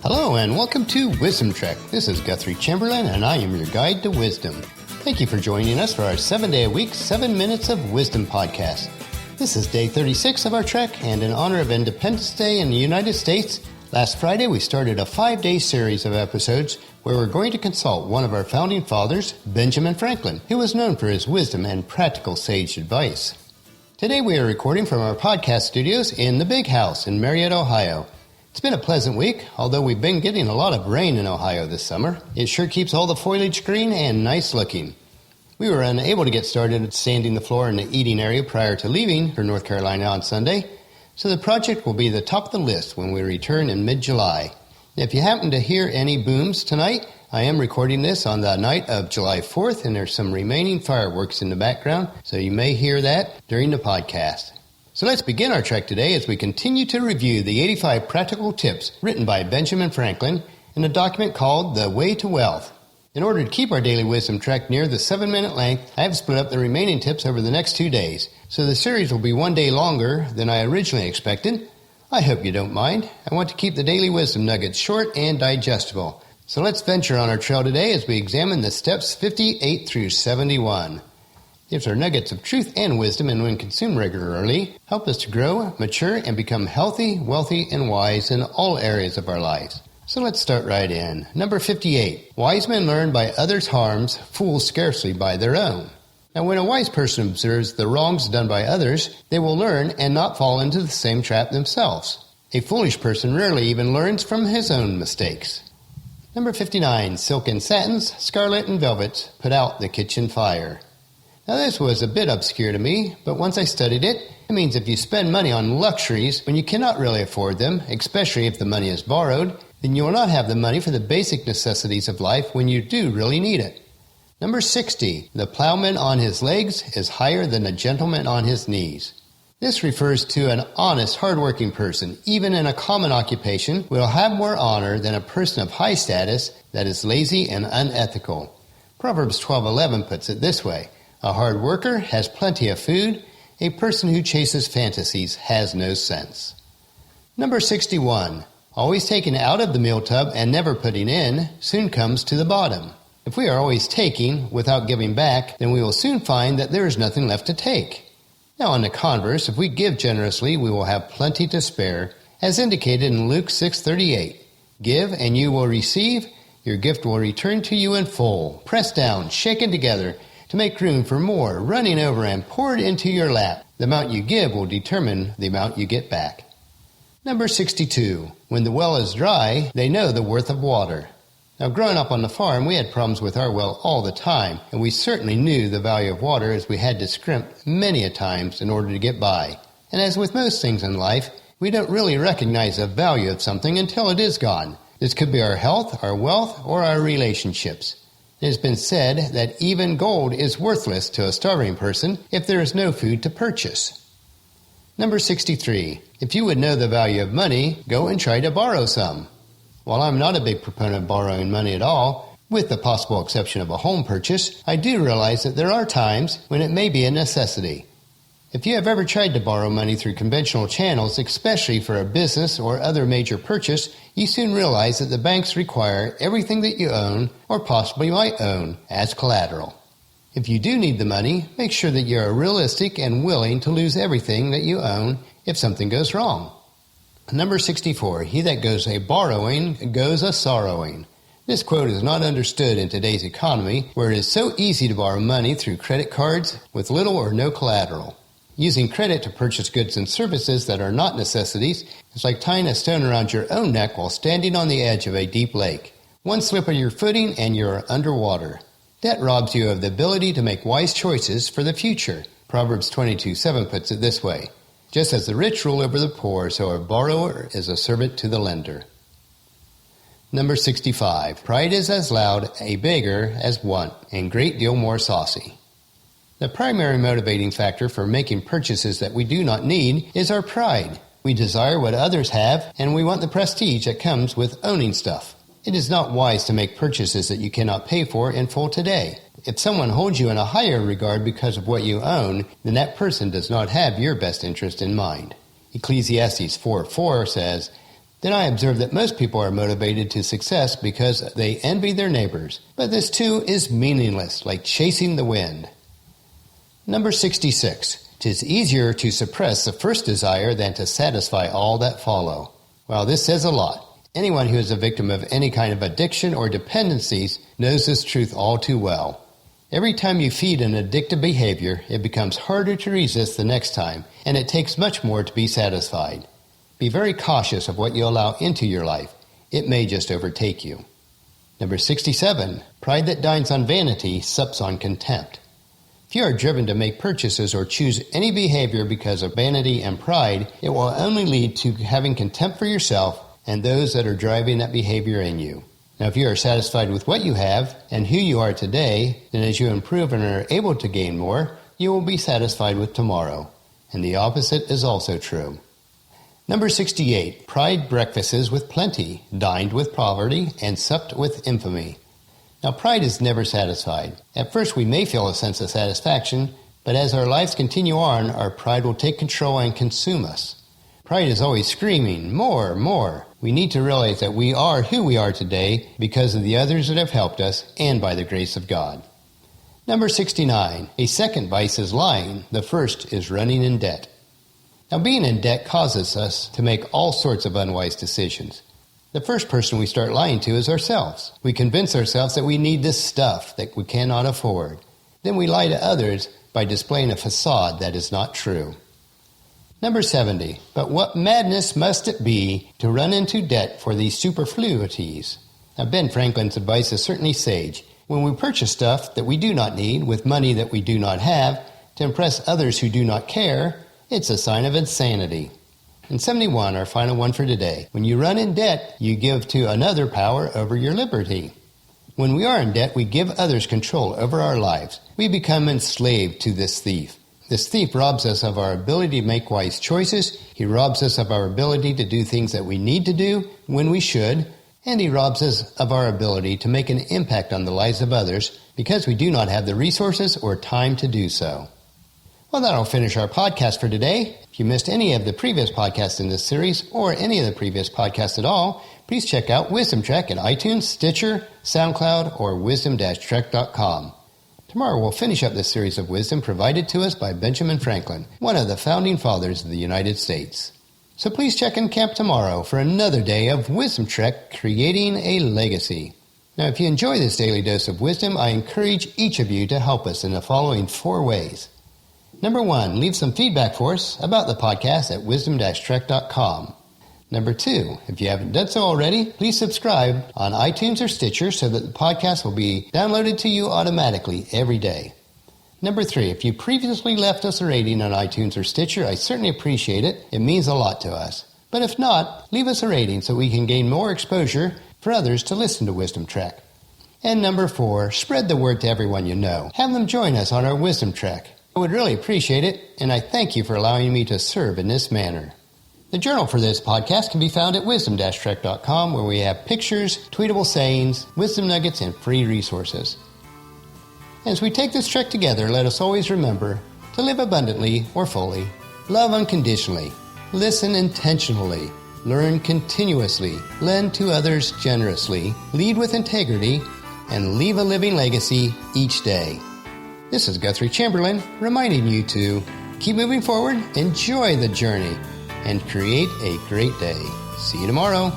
Hello and welcome to Wisdom Trek. This is Guthrie Chamberlain and I am your guide to wisdom. Thank you for joining us for our 7-day-a-week, 7 Minutes of Wisdom podcast. This is day 36 of our trek, and in honor of Independence Day in the United States, last Friday we started a 5-day series of episodes where we're going to consult one of our founding fathers, Benjamin Franklin, who was known for his wisdom and practical sage advice. Today we are recording from our podcast studios in the Big House in Marietta, Ohio. It's been a pleasant week, although we've been getting a lot of rain in Ohio this summer. It sure keeps all the foliage green and nice looking. We were unable to get started sanding the floor in the eating area prior to leaving for North Carolina on Sunday, so the project will be the top of the list when we return in mid-July. If you happen to hear any booms tonight, I am recording this on the night of July 4th, and there's some remaining fireworks in the background, so you may hear that during the podcast. So let's begin our trek today as we continue to review the 85 practical tips written by Benjamin Franklin in a document called The Way to Wealth. In order to keep our daily wisdom trek near the 7-minute length, I have split up the remaining tips over the next 2 days, so the series will be 1 day longer than I originally expected. I hope you don't mind. I want to keep the daily wisdom nuggets short and digestible. So let's venture on our trail today as we examine the steps 58 through 71. These are nuggets of truth and wisdom, and when consumed regularly, help us to grow, mature, and become healthy, wealthy, and wise in all areas of our lives. So let's start right in. Number 58. Wise men learn by others' harms, fools scarcely by their own. Now, when a wise person observes the wrongs done by others, they will learn and not fall into the same trap themselves. A foolish person rarely even learns from his own mistakes. Number 59. Silk and satins, scarlet and velvets put out the kitchen fire. Now this was a bit obscure to me, but once I studied it, it means if you spend money on luxuries when you cannot really afford them, especially if the money is borrowed, then you will not have the money for the basic necessities of life when you do really need it. Number 60. The plowman on his legs is higher than a gentleman on his knees. This refers to an honest, hard-working person, even in a common occupation, will have more honor than a person of high status that is lazy and unethical. Proverbs 12:11 puts it this way: a hard worker has plenty of food. A person who chases fantasies has no sense. Number 61. Always taking out of the meal tub and never putting in soon comes to the bottom. If we are always taking without giving back, then we will soon find that there is nothing left to take. Now on the converse, if we give generously, we will have plenty to spare, as indicated in Luke 6:38. Give and you will receive. Your gift will return to you in full, pressed down, shaken together, to make room for more, running over and poured into your lap. The amount you give will determine the amount you get back. Number 62. When the well is dry, they know the worth of water. Now, growing up on the farm, we had problems with our well all the time, and we certainly knew the value of water as we had to scrimp many a times in order to get by. And as with most things in life, we don't really recognize the value of something until it is gone. This could be our health, our wealth, or our relationships. It has been said that even gold is worthless to a starving person if there is no food to purchase. Number 63. If you would know the value of money, go and try to borrow some. While I'm not a big proponent of borrowing money at all, with the possible exception of a home purchase, I do realize that there are times when it may be a necessity. If you have ever tried to borrow money through conventional channels, especially for a business or other major purchase, you soon realize that the banks require everything that you own or possibly might own as collateral. If you do need the money, make sure that you are realistic and willing to lose everything that you own if something goes wrong. Number 64. He that goes a borrowing goes a sorrowing. This quote is not understood in today's economy, where it is so easy to borrow money through credit cards with little or no collateral. Using credit to purchase goods and services that are not necessities is like tying a stone around your own neck while standing on the edge of a deep lake. One slip of your footing and you're underwater. Debt robs you of the ability to make wise choices for the future. Proverbs 22:7 puts it this way: just as the rich rule over the poor, so a borrower is a servant to the lender. Number 65. Pride is as loud a beggar as want, and great deal more saucy. The primary motivating factor for making purchases that we do not need is our pride. We desire what others have, and we want the prestige that comes with owning stuff. It is not wise to make purchases that you cannot pay for in full today. If someone holds you in a higher regard because of what you own, then that person does not have your best interest in mind. Ecclesiastes 4:4 says, Then I observe that most people are motivated to success because they envy their neighbors. But this too is meaningless, like chasing the wind. Number 66. 'Tis easier to suppress the first desire than to satisfy all that follow. Well, this says a lot. Anyone who is a victim of any kind of addiction or dependencies knows this truth all too well. Every time you feed an addictive behavior, it becomes harder to resist the next time, and it takes much more to be satisfied. Be very cautious of what you allow into your life. It may just overtake you. Number 67. Pride that dines on vanity sups on contempt. If you are driven to make purchases or choose any behavior because of vanity and pride, it will only lead to having contempt for yourself and those that are driving that behavior in you. Now, if you are satisfied with what you have and who you are today, then as you improve and are able to gain more, you will be satisfied with tomorrow. And the opposite is also true. Number 68. Pride breakfasts with plenty, dined with poverty, and supped with infamy. Now, pride is never satisfied. At first, we may feel a sense of satisfaction, but as our lives continue on, our pride will take control and consume us. Pride is always screaming, more, more. We need to realize that we are who we are today because of the others that have helped us and by the grace of God. Number 69. A second vice is lying. The first is running in debt. Now, being in debt causes us to make all sorts of unwise decisions. The first person we start lying to is ourselves. We convince ourselves that we need this stuff that we cannot afford. Then we lie to others by displaying a facade that is not true. Number 70. But what madness must it be to run into debt for these superfluities? Now, Ben Franklin's advice is certainly sage. When we purchase stuff that we do not need with money that we do not have to impress others who do not care, it's a sign of insanity. And 71, our final one for today. When you run in debt, you give to another power over your liberty. When we are in debt, we give others control over our lives. We become enslaved to this thief. This thief robs us of our ability to make wise choices. He robs us of our ability to do things that we need to do when we should. And he robs us of our ability to make an impact on the lives of others because we do not have the resources or time to do so. Well, that'll finish our podcast for today. If you missed any of the previous podcasts in this series or any of the previous podcasts at all, please check out Wisdom Trek at iTunes, Stitcher, SoundCloud, or wisdom-trek.com. Tomorrow we'll finish up this series of wisdom provided to us by Benjamin Franklin, one of the founding fathers of the United States. So please check in camp tomorrow for another day of Wisdom Trek, creating a legacy. Now, if you enjoy this daily dose of wisdom, I encourage each of you to help us in the following 4 ways. Number 1, leave some feedback for us about the podcast at wisdom-trek.com. Number 2, if you haven't done so already, please subscribe on iTunes or Stitcher so that the podcast will be downloaded to you automatically every day. Number 3, if you previously left us a rating on iTunes or Stitcher, I certainly appreciate it. It means a lot to us. But if not, leave us a rating so we can gain more exposure for others to listen to Wisdom Trek. And number 4, spread the word to everyone you know. Have them join us on our Wisdom Trek. I would really appreciate it, and I thank you for allowing me to serve in this manner. The journal for this podcast can be found at wisdom-trek.com, where we have pictures, tweetable sayings, wisdom nuggets, and free resources. As we take this trek together, let us always remember to live abundantly or fully, love unconditionally, listen intentionally, learn continuously, lend to others generously, lead with integrity, and leave a living legacy each day. This is Guthrie Chamberlain reminding you to keep moving forward, enjoy the journey, and create a great day. See you tomorrow.